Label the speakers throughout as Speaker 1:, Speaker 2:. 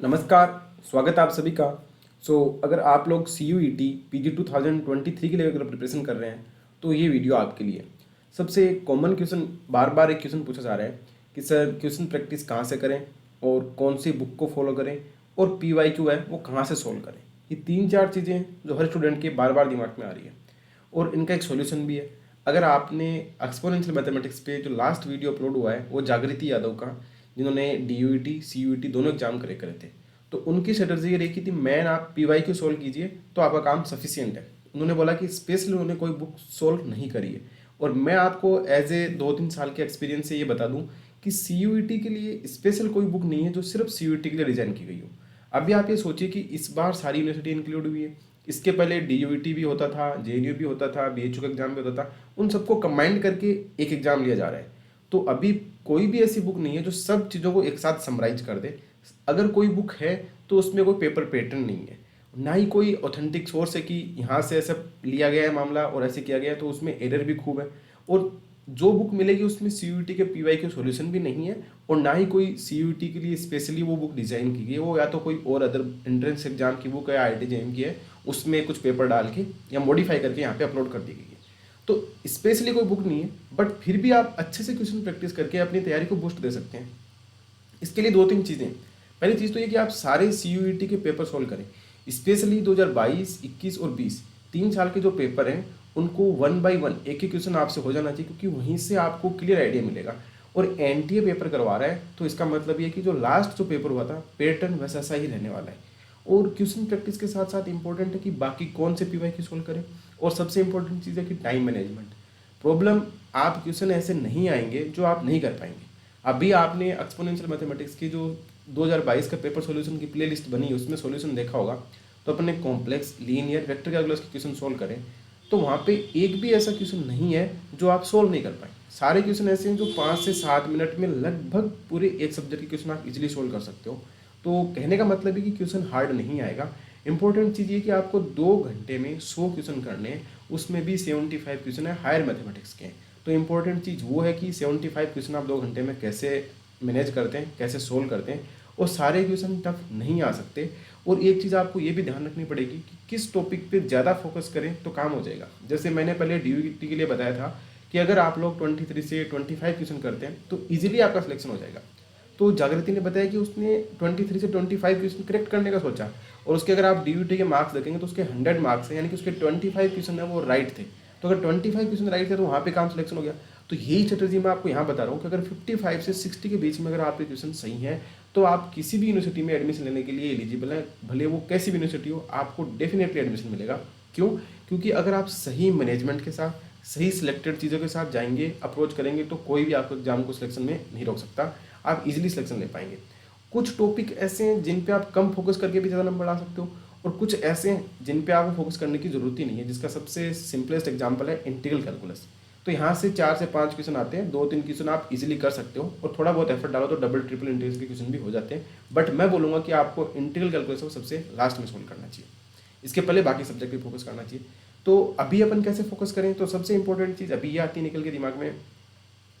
Speaker 1: नमस्कार, स्वागत है आप सभी का। अगर आप लोग C U E T P G 2023 के लिए अगर प्रिपरेशन कर रहे हैं तो ये वीडियो आपके लिए। सबसे कॉमन क्वेश्चन बार बार एक क्वेश्चन पूछा जा रहा है कि सर क्वेश्चन प्रैक्टिस कहाँ से करें और कौन सी बुक को फॉलो करें और पी वाई क्यू है वो कहाँ से सोल्व करें। ये तीन चार चीज़ें हैं जो हर स्टूडेंट के बार बार दिमाग में आ रही है और इनका एक सॉल्यूशन भी है। अगर आपने एक्सपोनेंशियल मैथमेटिक्स पे जो लास्ट वीडियो अपलोड हुआ है वो जागृति यादव का, जिन्होंने D U E T C U E T दोनों एग्जाम करे करे थे, तो उनकी स्ट्रेटजी ये रही थी मैन आप पी वाई क्यू सोल्व कीजिए तो आपका काम सफिशियंट है। उन्होंने बोला कि स्पेशली उन्होंने कोई बुक सोल्व नहीं करी है। और मैं आपको एज ए 2-3 साल के एक्सपीरियंस से ये बता दूं कि सी यू ई टी के लिए स्पेशल कोई बुक नहीं है जो सिर्फ सी यू ई टी के लिए डिज़ाइन की गई हो। अभी आप ये सोचिए कि इस बार सारी यूनिवर्सिटी इंक्लूड हुई है। इसके पहले डी यू ई टी भी होता था, जे एन यू भी होता था, बी एच यू का एग्जाम भी होता था। उन सबको कंबाइंड करके एक एग्जाम लिया जा रहा है। तो अभी कोई भी ऐसी बुक नहीं है जो सब चीज़ों को एक साथ समराइज कर दे। अगर कोई बुक है तो उसमें कोई पेपर पैटर्न नहीं है, ना ही कोई ऑथेंटिक सोर्स है कि यहाँ से ऐसा लिया गया है मामला और ऐसे किया गया है, तो उसमें एरर भी खूब है। और जो बुक मिलेगी उसमें सी यू टी के पी वाई के सॉल्यूशन भी नहीं है और ना ही कोई सी यू टी के लिए स्पेशली वो बुक डिज़ाइन की गई है। वो या तो कोई और अदर एंट्रेंस एग्जाम की बुक है, आई आई टी जे की है, उसमें कुछ पेपर डाल के या मॉडिफाई करके यहाँ पे अपलोड कर दी गई है। तो स्पेशली कोई बुक नहीं है, बट फिर भी आप अच्छे से क्वेश्चन प्रैक्टिस करके अपनी तैयारी को बूस्ट दे सकते हैं। इसके लिए 2-3 चीज़ें। पहली चीज़ तो ये कि आप सारे सी यू ई टी के पेपर सोल्व करें। स्पेशली 2022, 21 और 20 3 साल के जो पेपर हैं उनको 1 बाई 1 एक एक क्वेश्चन आपसे हो जाना चाहिए, क्योंकि वहीं से आपको क्लियर आइडिया मिलेगा। और एन टी ए पेपर करवा रहा है तो इसका मतलब ये कि जो लास्ट जो पेपर हुआ था पैटर्न वैसा सा ही रहने वाला है। और क्वेश्चन प्रैक्टिस के साथ साथ इंपॉर्टेंट है कि बाकी कौन से पी वाई क्यू सोल्व करें। और सबसे इंपॉर्टेंट चीज़ है कि टाइम मैनेजमेंट। प्रॉब्लम आप क्वेश्चन ऐसे नहीं आएंगे जो आप नहीं कर पाएंगे। अभी आपने एक्सपोनेंशियल मैथमेटिक्स की जो 2022 का पेपर सॉल्यूशन की प्लेलिस्ट बनी उसमें सॉल्यूशन देखा होगा। तो अपने कॉम्प्लेक्स लीनियर वेक्टर कैलकुलस के क्वेश्चन सोल्व करें तो वहाँ पे एक भी ऐसा क्वेश्चन नहीं है जो आप सोल्व नहीं कर पाए। सारे क्वेश्चन ऐसे हैं जो 5 से 7 मिनट में लगभग पूरे एक सब्जेक्ट के क्वेश्चन आप इजीली सोल्व कर सकते हो। तो कहने का मतलब है कि क्वेश्चन हार्ड नहीं आएगा। इंपॉर्टेंट चीज़ ये कि आपको 2 घंटे में 100 क्वेश्चन करने हैं, उसमें भी 75 क्वेश्चन है हायर मैथमेटिक्स के। तो इंपॉर्टेंट चीज़ वो है कि 75 क्वेश्चन आप 2 घंटे में कैसे मैनेज करते हैं, कैसे सोल्व करते हैं। और सारे क्वेश्चन टफ नहीं आ सकते। और एक चीज़ आपको ये भी ध्यान रखनी पड़ेगी कि किस टॉपिक पे ज़्यादा फोकस करें तो काम हो जाएगा। जैसे मैंने पहले डी यू टी के लिए बताया था कि अगर आप लोग 23 से 25 क्वेश्चन करते हैं तो ईजिली आपका सिलेक्शन हो जाएगा। तो जागृति ने बताया कि उसने 23 से 25 क्वेश्चन करेक्ट करने का सोचा, और उसके अगर आप डी यू टी के मार्क्स देखेंगे तो उसके 100 मार्क्स हैं, यानी कि उसके 25 क्वेश्चन है वो राइट थे। तो अगर 25 क्वेश्चन राइट थे तो वहाँ पे काम सिलेक्शन हो गया। तो यही स्ट्रेटजी मैं आपको यहाँ बता रहा हूँ कि अगर 55 से 60 के बीच में अगर आपके क्वेश्चन सही हैं तो आप किसी भी यूनिवर्सिटी में एडमिशन लेने के लिए एलिजिबल हैं, भले वो कैसी भी यूनिवर्सिटी हो, आपको डेफिनेटली एडमिशन मिलेगा। क्यों? क्योंकि अगर आप सही मैनेजमेंट के साथ, सही सिलेक्टेड चीज़ों के साथ जाएंगे, अप्रोच करेंगे, तो कोई भी आपको एग्जाम को सिलेक्शन में नहीं रोक सकता। आप इजीली सिलेक्शन ले पाएंगे। कुछ टॉपिक ऐसे हैं जिन पे आप कम फोकस करके भी ज़्यादा नंबर ला सकते हो, और कुछ ऐसे हैं जिन पे आपको फोकस करने की ज़रूरत ही नहीं है, जिसका सबसे सिंपलेस्ट एग्जाम्पल है इंटीग्रल कैलकुलस। तो यहाँ से 4 से 5 क्वेश्चन आते हैं, 2-3 क्वेश्चन आप इजीली कर सकते हो, और थोड़ा बहुत एफर्ट डालो तो डबल ट्रिपल इंटीग्रल के क्वेश्चन भी हो जाते हैं। बट मैं बोलूँगा कि आपको इंटीग्रल कैलकुलस को सबसे लास्ट में सोल्व करना चाहिए, इसके पहले बाकी सब्जेक्ट पे फोकस करना चाहिए। तो अभी अपन कैसे फोकस करें, तो सबसे इंपॉर्टेंट चीज़ अभी ये आती है निकल के दिमाग में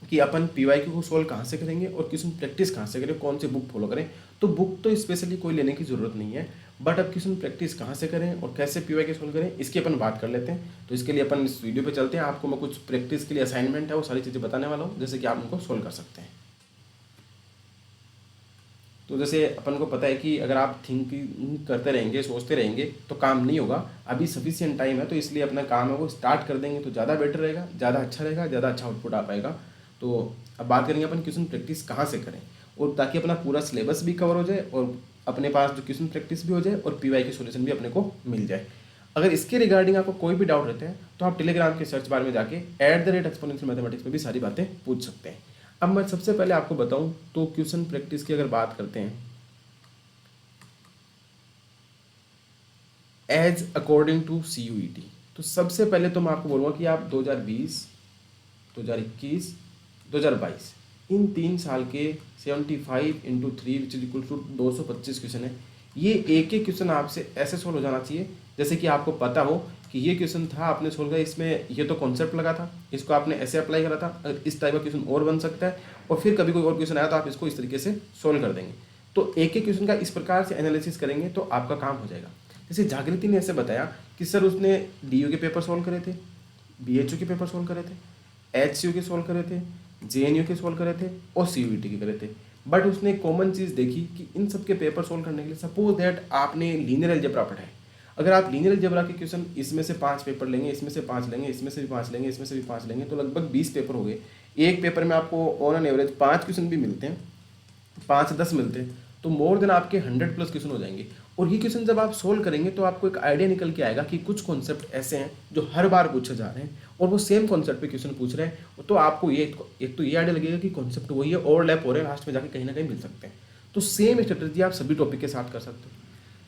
Speaker 1: कि अपन पी वाई क्यू को सोल्व कहाँ से करेंगे और क्वेश्चन प्रैक्टिस कहाँ से करें, कौन सी बुक फॉलो करें। तो बुक तो स्पेशली कोई लेने की ज़रूरत नहीं है, बट अब क्वेश्चन प्रैक्टिस कहाँ से करें और कैसे पी वाई क्यू सोल्व करें इसकी अपन बात कर लेते हैं। तो इसके लिए अपन इस वीडियो पे चलते हैं। आपको मैं कुछ प्रैक्टिस के लिए असाइनमेंट है वो सारी चीज़ें बताने वाला हूँ, जैसे कि आप उनको सोल्व कर सकते हैं। तो जैसे अपन को पता है कि अगर आप थिंकिंग करते रहेंगे, सोचते रहेंगे, तो काम नहीं होगा। अभी सफिशिएंट टाइम है, तो इसलिए अपना काम है वो स्टार्ट कर देंगे तो ज़्यादा बेटर रहेगा, ज़्यादा अच्छा रहेगा, ज़्यादा अच्छा आउटपुट आ पाएगा। तो अब बात करेंगे अपन क्वेश्चन प्रैक्टिस कहाँ से करें, और ताकि अपना पूरा सिलेबस भी कवर हो जाए और अपने पास जो क्वेश्चन प्रैक्टिस भी हो जाए और पी वाई की सोल्यूशन भी अपने को मिल जाए। अगर इसके रिगार्डिंग आपको कोई भी डाउट रहते हैं तो आप टेलीग्राम के सर्च बार में जाके @exponential mathematics पे भी सारी बातें पूछ सकते हैं। अब मैं सबसे पहले आपको बताऊं तो क्वेश्चन प्रैक्टिस की अगर बात करते हैं as according to C U E T, तो सबसे पहले तो मैं आपको बोलूँगा कि आप 2020, 2021, 2022 इन 3 साल के 75 into 3 which is equal to 225 question है। ये एक एक क्वेश्चन आपसे ऐसे सोल्व हो जाना चाहिए जैसे कि आपको पता हो कि ये क्वेश्चन था, आपने सोल्व किया, इसमें ये तो कॉन्सेप्ट लगा था, इसको आपने ऐसे अप्लाई करा था, अगर इस टाइप का क्वेश्चन और बन सकता है, और फिर कभी कोई और क्वेश्चन आया तो आप इसको इस तरीके से सोल्व कर देंगे। तो एक एक क्वेश्चन का इस प्रकार से एनालिसिस करेंगे तो आपका काम हो जाएगा। जैसे जागृति ने ऐसे बताया कि सर उसने DU के पेपर सॉल्व करे थे, BHU के पेपर सॉल्व करे थे, HCU के सॉल्व करे थे, JNU के सॉल्व करे थे और CUET के करे थे। बट उसने एक कॉमन चीज़ देखी कि इन सब के पेपर सॉल्व करने के लिए सपोज दैट आपने लीनियर अलजेब्रा पढ़ा है। अगर आप लीनियर अलजेब्रा के क्वेश्चन इसमें से 5 पेपर लेंगे, इसमें से 5 लेंगे, इसमें से भी 5 लेंगे, इसमें से भी 5 लेंगे, तो लगभग 20 पेपर हो गए। एक पेपर में आपको ऑन एन एवरेज 5 क्वेश्चन भी मिलते हैं, 5-10 मिलते हैं, तो मोर देन आपके 100+ क्वेश्चन हो जाएंगे। और ये क्वेश्चन जब आप सोल्व करेंगे तो आपको एक आइडिया निकल के आएगा कि कुछ कॉन्सेप्ट ऐसे हैं जो हर बार पूछे जा रहे हैं और वो सेम कॉन्सेप्ट पे क्वेश्चन पूछ रहे हैं, तो आपको ये एक तो ये आइडिया लगेगा कि कॉन्सेप्ट वही है, ओवरलैप हो रहे हैं, लास्ट में जाके कहीं ना कहीं मिल सकते हैं। तो सेम स्ट्रेटजी आप सभी टॉपिक के साथ कर सकते हो।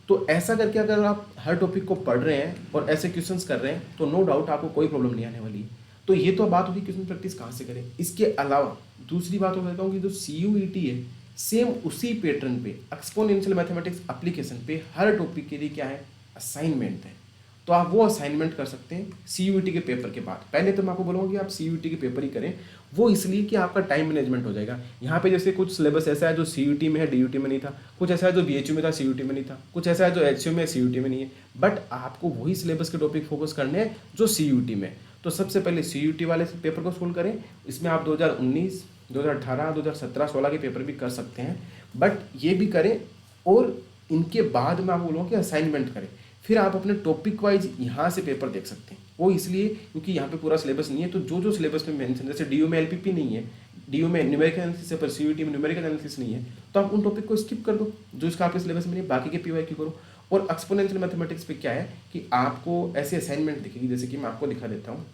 Speaker 1: तो ऐसा करके अगर आप हर टॉपिक को पढ़ रहे हैं और ऐसे क्वेश्चंस कर रहे हैं तो नो डाउट आपको कोई प्रॉब्लम नहीं आने वाली है। तो ये तो बात होगी क्वेश्चन प्रैक्टिस कहाँ से करें। इसके अलावा दूसरी बात हो कहता हूँ कि जो CUET है सेम उसी पैटर्न पे एक्सपोनेंशियल मैथमेटिक्स एप्लीकेशन पे हर टॉपिक के लिए क्या है, असाइनमेंट है। तो आप वो असाइनमेंट कर सकते हैं CUET के पेपर के बाद। पहले तो मैं आपको बोलूँगा कि आप CUET के पेपर ही करें, वो इसलिए कि आपका टाइम मैनेजमेंट हो जाएगा। यहाँ पे जैसे कुछ सिलेबस ऐसा है जो CUET में है, DUT में नहीं था, कुछ ऐसा है जो BHU में था, CUET में नहीं था, कुछ ऐसा है जो HCU में CUET में नहीं है, बट आपको वही सिलेबस के टॉपिक फोकस करने हैं जो CUET में। तो सबसे पहले CUET वाले पेपर को सोल्व करें। इसमें आप 2019, 2018, 2017, 16 के पेपर भी कर सकते हैं, बट ये भी करें और इनके बाद मैं आपको बोलूँगा कि असाइनमेंट करें। फिर आप अपने टॉपिक वाइज यहाँ से पेपर देख सकते हैं। वो इसलिए क्योंकि यहाँ पे पूरा सिलेबस नहीं है, तो जो जो सिलेबस में मेंशन, जैसे DU में LPP नहीं है, DU में न्यूमेरिकल एनालिसिस है पर CUET में न्यूमेरिकल एनालिसिस नहीं है, तो आप उन टॉपिक को स्किप कर दो जो इसका आपके सिलेबस में नहीं, बाकी के PYQ करो। और एक्सपोनेंशियल मैथमेटिक्स पे क्या है कि आपको ऐसे असाइनमेंट दिखेगी, जैसे कि मैं आपको दिखा देता हूँ।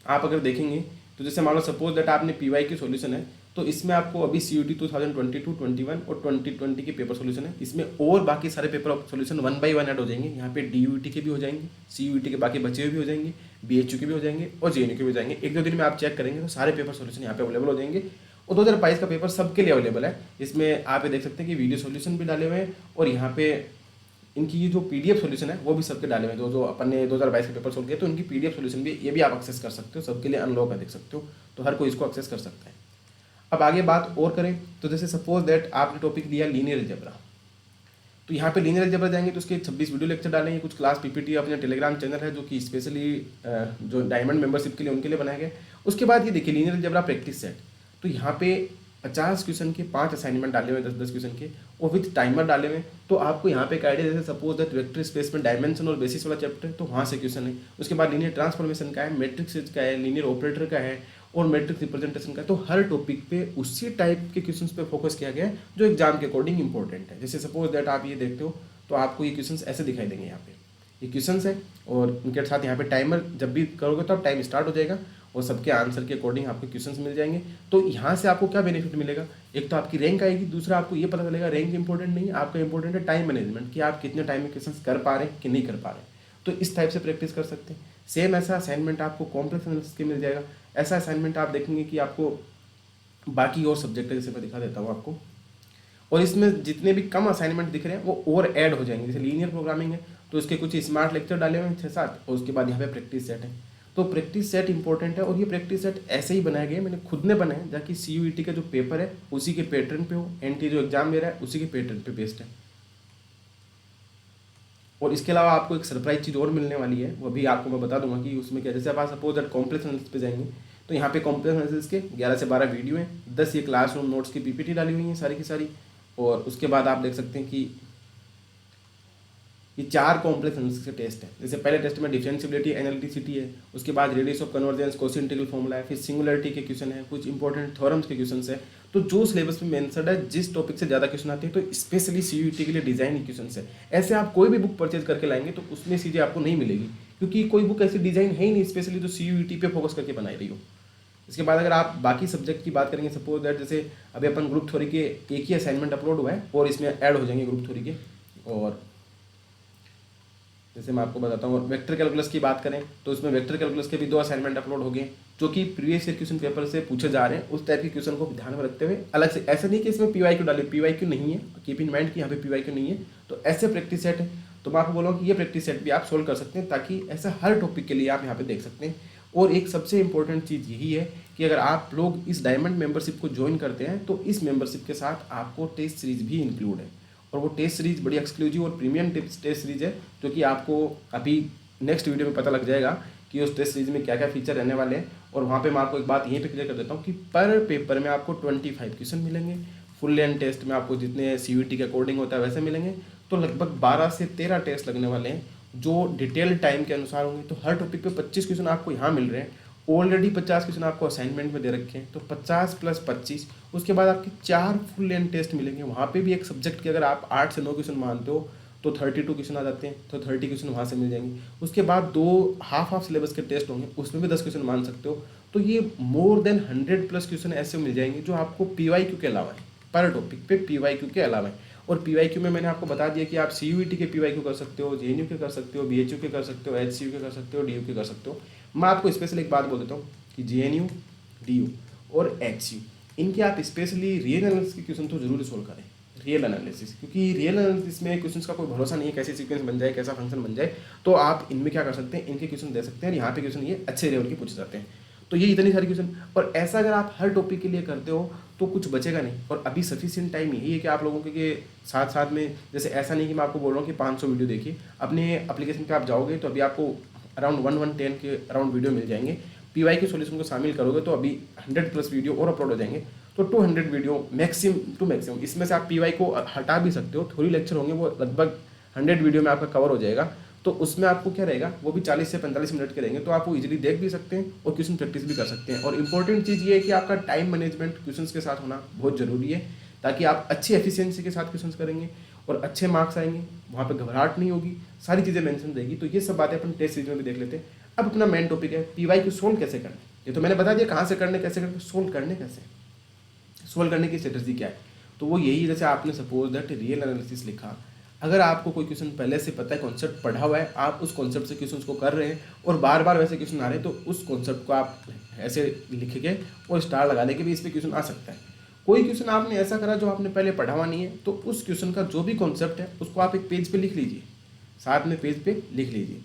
Speaker 1: आप अगर देखेंगे तो जैसे मान लो सपोज दैट आपने PYQ सॉल्यूशन है, तो इसमें आपको अभी CUET 2022, 21 और 2020 के पेपर सॉल्यूशन है। इसमें और बाकी सारे पेपर सॉल्यूशन 1 by 1 ऐड हो जाएंगे। यहाँ पे DUT के भी हो जाएंगे, CUET के बाकी बचे हुए भी हो जाएंगे, BHU के भी हो जाएंगे और JNU के भी हो जाएंगे। 1-2 दिन में आप चेक करेंगे तो सारे पेपर सॉल्यूशन यहाँ पे अवेलेबल हो जाएंगे। और 2022 का पेपर सबके लिए अवेलेबल है। इसमें आप ये देख सकते हैं कि वीडियो सॉल्यूशन भी डाले हुए हैं और यहाँ पे इनकी ये जो PDF सॉल्यूशन है वो भी सबके डाले हुए हैं। जो अपन ने 2022 के पेपर सोल्व किए तो इनकी PDF सॉल्यूशन भी ये भी आप एक्सेस कर सकते हो, सबके लिए अनलॉक है, देख सकते हो, तो हर कोई इसको एक्सेस कर सकता है। अब आगे बात और करें तो जैसे सपोज दैट आपने टॉपिक लिया लीनियर अलजेब्रा, तो यहाँ पे लीनियर अलजेब्रा जाएंगे तो उसके 26 वीडियो लेक्चर डालेंगे, कुछ क्लास PPT अपने टेलीग्राम चैनल है जो कि स्पेशली जो डायमंड मेंबरशिप के लिए उनके लिए बनाए गए। उसके बाद ये देखिए लीनियर अलजेब्रा प्रैक्टिस सेट, तो यहाँ पे 50 क्वेश्चन के 5 असाइनमेंट डाले हुए, 10-10 क्वेश्चन के और विथ टाइमर डाले हुए। तो आपको यहाँ पे एक आइडिया, जैसे सपोज दैट वेक्टर स्पेस में डायमेंशन और बेसिस वाला चैप्टर, तो वहाँ से क्वेश्चन है। उसके बाद लीनियर ट्रांसफॉर्मेशन का है, मैट्रिक्स का है, लीनियर ऑपरेटर का है और मैट्रिक्स रिप्रेजेंटेशन का। तो हर टॉपिक पे उसी टाइप के क्वेश्चंस पे फोकस किया गया है जो एग्जाम के अकॉर्डिंग इंपॉर्टेंट है। जैसे सपोज दैट आप ये देखते हो तो आपको ये क्वेश्चंस ऐसे दिखाई देंगे, यहाँ पे ये क्वेश्चंस है और उनके साथ यहाँ पे टाइमर जब भी करोगे तो आप टाइम स्टार्ट हो जाएगा और सबके आंसर के अकॉर्डिंग आपको क्वेश्चंस मिल जाएंगे। तो यहाँ से आपको क्या बेनिफिट मिलेगा, एक तो आपकी रैंक आएगी, दूसरा आपको ये पता चलेगा रैंक इंपॉर्टेंट नहीं है, आपका इंपॉर्टेंट है टाइम मैनेजमेंट, कि आप कितने टाइम में क्वेश्चंस कर पा रहे हैं कि नहीं कर पा रहे हैं। तो इस टाइप से प्रैक्टिस कर सकते हैं। सेम ऐसा असाइनमेंट आपको कॉम्प्लेक्स एनालिसिस के मिल जाएगा। ऐसा असाइनमेंट आप देखेंगे कि आपको बाकी और सब्जेक्ट है, जैसे मैं दिखा देता हूँ आपको, और इसमें जितने भी कम असाइनमेंट दिख रहे हैं वो और ऐड हो जाएंगे। जैसे लीनियर प्रोग्रामिंग है तो उसके कुछ स्मार्ट लेक्चर डाले हुए हैं 6-7 और उसके बाद यहाँ पे प्रैक्टिस सेट है। तो प्रैक्टिस सेट इंपॉर्टेंट है और ये प्रैक्टिस सेट ऐसे ही बनाए गए, मैंने खुद ने बनाए ताकि CUET का जो पेपर है उसी के पैटर्न पे हो, NT जो एग्जाम दे रहा है उसी के पैटर्न पे बेस्ड है। और इसके अलावा आपको एक सरप्राइज चीज़ और मिलने वाली है, वो भी आपको मैं बता दूंगा कि उसमें क्या। जैसे आप सपोज दैट कॉम्प्लेक्स एनालिसिस पे जाएंगे तो यहाँ पे कॉम्प्लेक्स एनालिसिस के 11 से 12 वीडियो हैं, 10 ये क्लासरूम नोट्स की PPT डाली हुई हैं सारी की सारी। और उसके बाद आप देख सकते हैं कि ये 4 कॉम्प्लेक्स एनालिसिस के टेस्ट हैं। जैसे पहले टेस्ट में डिफरेंशिएबिलिटी एनालिटिसिटी है, उसके बाद radius of convergence, Cauchy integral formula है, फिर सिंगुलरिटी के क्वेश्चन है, कुछ इंपॉर्टेंट थ्योरम्स के क्वेश्चन है। तो जो सिलेबस में मेंशन्ड है, जिस टॉपिक से ज़्यादा क्वेश्चन आते हैं तो स्पेशली CUET के लिए डिजाइन क्वेश्चन है। ऐसे आप कोई भी बुक परचेज करके लाएंगे तो उसमें चीज़ें आपको नहीं मिलेगी, क्योंकि कोई बुक ऐसी डिजाइन है ही नहीं स्पेशली जो CUET पे फोकस करके बनाई रही हो। इसके बाद अगर आप बाकी सब्जेक्ट की बात करेंगे, सपोज दैट जैसे अभी अपन ग्रुप थ्योरी के एक ही असाइनमेंट अपलोड हुआ है और इसमें ऐड हो जाएंगे ग्रुप थ्योरी के। और जैसे मैं आपको बताता हूँ, और वेक्टर कैलकुलस की बात करें तो उसमें वेक्टर कैलकुलस के भी 2 असाइनमेंट अपलोड हो गए जो कि प्रीवियस ईयर क्वेश्चन पेपर से पूछे जा रहे हैं। उस टाइप के क्वेश्चन को ध्यान में रखते हुए अलग से, ऐसा नहीं कि इसमें PYQ डाले, PYQ नहीं है, कीप इन माइंड कि यहाँ पे PYQ नहीं है। तो ऐसे प्रैक्टिस सेट है, तो मैं आपको बोलूँगा कि ये प्रैक्टिस सेट भी आप सोल्व कर सकते हैं, ताकि ऐसा हर टॉपिक के लिए आप यहाँ पे देख सकते हैं। और एक सबसे इंपॉर्टेंट चीज़ यही है कि अगर आप लोग इस डायमंड मेंबरशिप को ज्वाइन करते हैं तो इस मेंबरशिप के साथ आपको टेस्ट सीरीज भी इंक्लूड है, और वो टेस्ट सीरीज बड़ी एक्सक्लूसिव और प्रीमियम टेस्ट सीरीज है, जो कि आपको अभी नेक्स्ट वीडियो में पता लग जाएगा कि उस टेस्ट सीरीज में क्या क्या फीचर रहने वाले हैं। और वहाँ पे मैं आपको एक बात यहीं पे क्लियर कर देता हूँ कि पर पेपर में आपको 25 क्वेश्चन मिलेंगे, फुल लेंथ टेस्ट में आपको जितने CUET के अकॉर्डिंग होता है वैसे मिलेंगे, तो लगभग 12 से 13 टेस्ट लगने वाले हैं जो डिटेल टाइम के अनुसार होंगे। तो हर टॉपिक पे 25 क्वेश्चन आपको यहाँ मिल रहे हैं, ऑलरेडी 50 क्वेश्चन आपको असाइनमेंट में दे रखे हैं, तो 50 + 25, उसके बाद आपके 4 फुल लेंथ टेस्ट मिलेंगे। वहाँ पे भी एक सब्जेक्ट के अगर आप 8 से 9 क्वेश्चन मानते हो तो 32 क्वेश्चन आ जाते हैं, तो 30 क्वेश्चन वहाँ से मिल जाएंगे। उसके बाद 2 हाफ सिलेबस के टेस्ट होंगे, उसमें भी 10 क्वेश्चन मान सकते हो। तो ये मोर देन 100+ क्वेश्चन ऐसे मिल जाएंगे जो आपको PYQ के अलावा है, पर टॉपिक पे PYQ के अलावा है। और PYQ में मैंने आपको बता दिया कि आप CUET के PYQ कर सकते हो, JNU के कर सकते हो, BHU के कर सकते हो, HCU के कर सकते हो, DU के कर सकते हो। मैं आपको स्पेशल एक बात बोल देता हूँ कि JNU, DU और HCU इनके आप स्पेशली रियल एनालिसिस के क्वेश्चन तो जरूर सोल्व करें, रियल एनालिसिस, क्योंकि रियल एनालिसिस में क्वेश्चंस का कोई भरोसा नहीं है, कैसे सीक्वेंस बन जाए, कैसा फंक्शन बन जाए। तो आप इनमें क्या कर सकते हैं, इनके क्वेश्चन दे सकते हैं, यहाँ पे क्वेश्चन ये अच्छे लेवल के पूछे जाते हैं। तो ये इतनी सारी क्वेश्चन, और ऐसा अगर आप हर टॉपिक के लिए करते हो तो कुछ बचेगा नहीं। और अभी सफिशिएंट टाइम यही है कि आप लोगों के साथ साथ में, जैसे ऐसा नहीं कि मैं आपको बोल रहा हूँ कि 500 वीडियो देखिए, अपने एप्लीकेशन पे आप जाओगे तो अभी आपको अराउंड 110 के अराउंड वीडियो मिल जाएंगे। PYQ सॉल्यूशन को शामिल करोगे तो अभी 100+ वीडियो और अपलोड हो जाएंगे, तो 200 वीडियो मैक्सिमम टू मैक्सिमम। इसमें से आप PY को हटा भी सकते हो, थोड़ी लेक्चर होंगे, वो लगभग 100 वीडियो में आपका कवर हो जाएगा। तो उसमें आपको क्या रहेगा, वो भी 40 से 45 मिनट के रहेंगे, तो आप वो इजीली देख भी सकते हैं और क्वेश्चन प्रैक्टिस भी कर सकते हैं। और इंपॉर्टेंट चीज़ ये है कि आपका टाइम मैनेजमेंट क्वेश्चन के साथ होना बहुत ज़रूरी है, ताकि आप अच्छी एफिशिएंसी के साथ क्वेश्चन करेंगे और अच्छे मार्क्स आएंगे, वहाँ पर घबराहट नहीं होगी, सारी चीज़ें मेंशन रहेगी। तो ये सब बातें अपन टेस्ट सीरीज में भी देख लेते हैं। अब अपना मेन टॉपिक है PYQ सोल्व कैसे करना। ये तो मैंने बता दिया कहाँ से करने, कैसे करने, सोल्व करने कैसे, सोल्व करने की स्ट्रेटजी क्या है। तो वो यही, जैसे आपने सपोज दैट रियल एनालिसिस लिखा, अगर आपको कोई क्वेश्चन पहले से पता है, कॉन्सेप्ट पढ़ा हुआ है, आप उस कॉन्सेप्ट से क्वेश्चन को कर रहे हैं और बार बार वैसे क्वेश्चन आ रहे हैं, तो उस कॉन्सेप्ट को आप ऐसे लिख के और स्टार लगा दे के भी इस पर क्वेश्चन आ सकता है। कोई क्वेश्चन आपने ऐसा करा जो आपने पहले पढ़ा हुआ नहीं है, तो उस क्वेश्चन का जो भी कॉन्सेप्ट है उसको आप एक पेज पे लिख लीजिए, साथ में पेज पे लिख लीजिए।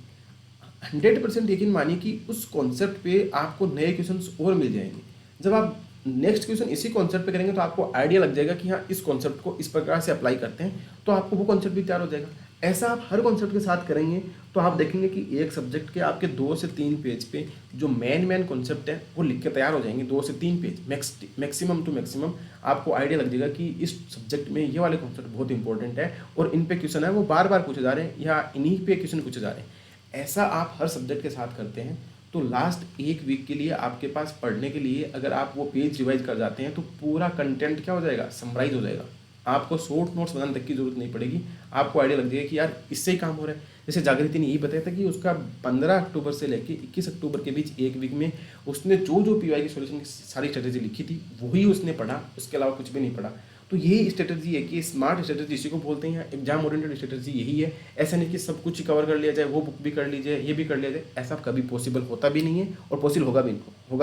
Speaker 1: 100% यकीन मानिए कि उस कॉन्सेप्ट पे आपको नए क्वेश्चंस और मिल जाएंगे। जब आप नेक्स्ट क्वेश्चन इसी कॉन्सेप्ट पे करेंगे तो आपको आइडिया लग जाएगा कि हाँ, इस कॉन्सेप्ट को इस प्रकार से अप्लाई करते हैं, तो आपको वो कॉन्सेप्ट भी तैयार हो जाएगा। ऐसा आप हर कॉन्सेप्ट के साथ करेंगे तो आप देखेंगे कि एक सब्जेक्ट के आपके 2 से 3 पेज पे जो मेन कॉन्सेप्ट है वो लिख के तैयार हो जाएंगे। 2 से 3 पेज मैक्सिमम टू मैक्सिमम आपको आइडिया लग जाएगा कि इस सब्जेक्ट में ये वाले कॉन्सेप्ट बहुत इंपॉर्टेंट है और इन पे क्वेश्चन है वो बार बार पूछे जा रहे हैं या इन्हीं पे क्वेश्चन पूछे जा रहे हैं। ऐसा आप हर सब्जेक्ट के साथ करते हैं तो लास्ट 1 वीक के लिए आपके पास पढ़ने के लिए, अगर आप वो पेज रिवाइज कर जाते हैं तो पूरा कंटेंट क्या हो जाएगा, समराइज हो जाएगा। आपको शॉर्ट नोट्स बनाने तक की जरूरत नहीं पड़ेगी, आपको आइडिया लग जाएगा कि यार इससे ही काम हो रहा है। जैसे जागृति ने यही बताया था कि उसका 15 अक्टूबर से लेकर 21 अक्टूबर के बीच 1 वीक में उसने जो PY की सॉल्यूशन की सारी स्ट्रेटेजी लिखी थी वही उसने पढ़ा, उसके अलावा कुछ भी नहीं पढ़ा। तो ये स्ट्रेटजी है कि स्मार्ट स्ट्रेटजी इसी को बोलते हैं, एग्जाम ओरिएंटेड स्ट्रेटजी यही है। ऐसा नहीं कि सब कुछ कवर कर लिया जाए, वो बुक भी कर लीजिए, ये भी कर लिया जाए, ऐसा कभी पॉसिबल होता भी नहीं है और पॉसिबल होगा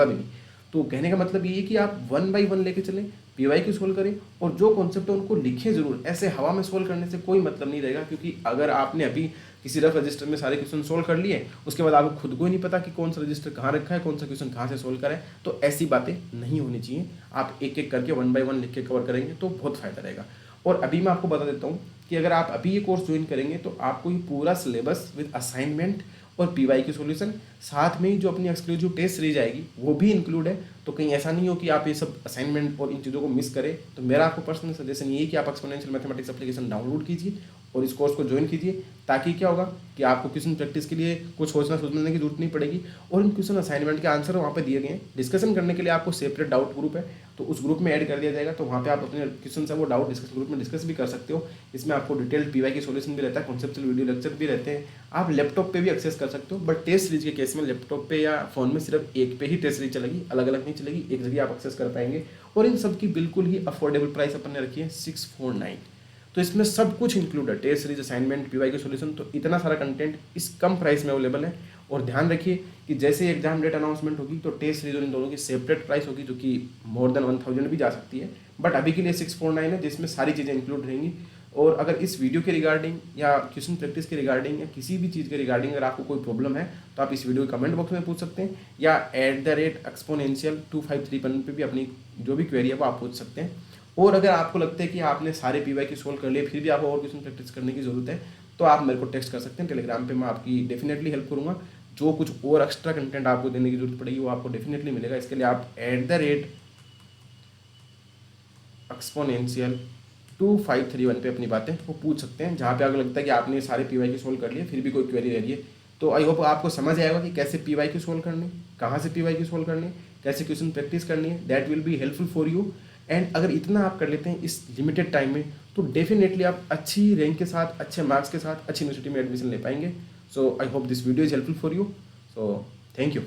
Speaker 1: भी नहीं। तो कहने का मतलब ये है कि आप 1 बाय 1 लेके चलें, PYQ सोल्व करें और जो कॉन्सेप्ट है उनको लिखें जरूर। ऐसे हवा में सोल्व करने से कोई मतलब नहीं रहेगा, क्योंकि अगर आपने अभी किसी रफ रजिस्टर में सारे क्वेश्चन सोल्व कर लिए, उसके बाद आपको खुद को ही नहीं पता कि कौन सा रजिस्टर कहाँ रखा है, कौन सा क्वेश्चन कहाँ से सोल्व करें, तो ऐसी बातें नहीं होनी चाहिए। आप एक एक करके 1 बाय 1 लिख के कवर करेंगे तो बहुत फायदा रहेगा। और अभी मैं आपको बता देता हूँ कि अगर आप अभी ये कोर्स ज्वाइन करेंगे तो आपको ये पूरा सिलेबस विद असाइनमेंट और PYQ सॉल्यूशन, साथ में ही जो अपनी एक्सक्लूसिव टेस्ट सीरीज आएगी वो भी इंक्लूड है। तो कहीं ऐसा नहीं हो कि आप ये सब असाइनमेंट और इन चीज़ों को मिस करें। तो मेरा आपको पर्सनल सजेशन ये है कि आप एक्सपोनेंशियल मैथमेटिक्स एप्लीकेशन डाउनलोड कीजिए और इस कोर्स को ज्वाइन कीजिए, ताकि क्या होगा कि आपको क्वेश्चन प्रैक्टिस के लिए कुछ सोचने की जरूरत नहीं पड़ेगी। और इन क्वेश्चन असाइनमेंट के आंसर वहाँ पे दिए गए हैं। डिस्कशन करने के लिए आपको सेपरेट डाउट ग्रुप है, तो उस ग्रुप में ऐड कर दिया जाएगा। तो वहाँ पे आप अपने क्वेश्चन है वो डाउट डिस्कशन ग्रुप में डिस्कस भी कर सकते हो। इसमें आपको डिटेल्ड PY की सॉल्यूशन भी रहता है, कॉन्सेप्चुअल वीडियो लेक्चर भी रहते हैं। आप लैपटॉप पे भी एक्सेस कर सकते हो, बट टेस्ट सीरीज के केस में लैपटॉप पे या फोन में सिर्फ एक पे ही टेस्ट सीरीज चलेगी, अलग अलग नहीं चलेगी, एक जगह आप एक्सेस कर पाएंगे। और इन सब की बिल्कुल ही अफोर्डेबल प्राइस अपन ने रखी है 649। तो इसमें सब कुछ इंक्लूड है, test series, assignment, PYQ solution. तो इतना सारा कंटेंट इस कम प्राइस में अवेलेबल है। और ध्यान रखिए कि जैसे एग्जाम डेट अनाउंसमेंट होगी तो टेस्ट सीरीज और इन दोनों की सेपरेट प्राइस होगी, जो कि मोर देन 1000 भी जा सकती है। बट अभी के लिए 649 है, जिसमें सारी चीज़ें इंक्लूड रहेंगी। और अगर इस वीडियो के रिगार्डिंग या क्वेश्चन प्रैक्टिस के रिगार्डिंग या किसी भी चीज़ के रिगार्डिंग अगर आपको कोई प्रॉब्लम है तो आप इस वीडियो के कमेंट बॉक्स में पूछ सकते हैं, या @exponential2531 पे भी अपनी जो भी क्वेरी है वो आप पूछ सकते हैं। और अगर आपको लगता है कि आपने सारे PYQ सॉल्व कर लिए फिर भी आपको और क्वेश्चन प्रैक्टिस करने की ज़रूरत है तो आप मेरे को टेक्स्ट कर सकते हैं टेलीग्राम पे, मैं आपकी डेफिनेटली हेल्प करूँगा। जो कुछ और एक्स्ट्रा कंटेंट आपको देने की जरूरत पड़ेगी वो आपको डेफिनेटली मिलेगा। इसके लिए आप @exponential2531 पे अपनी बातें वो पूछ सकते हैं, जहाँ पे आपको लगता है कि आपने सारे PYQ सॉल्व कर लिए फिर भी कोई क्वेरी रह रही है। तो आई होप आपको समझ आएगा कि कैसे PYQ सॉल्व करनी, कहाँ से PYQ सॉल्व करनी, कैसे क्वेश्चन प्रैक्टिस करनी है। That will be helpful for you. And अगर इतना आप कर लेते हैं इस लिमिटेड टाइम में तो डेफिनेटली आप अच्छी रैंक के साथ, अच्छे मार्क्स के साथ अच्छी यूनिवर्सिटी में एडमिशन ले पाएंगे। So I hope this video is helpful for you. So thank you.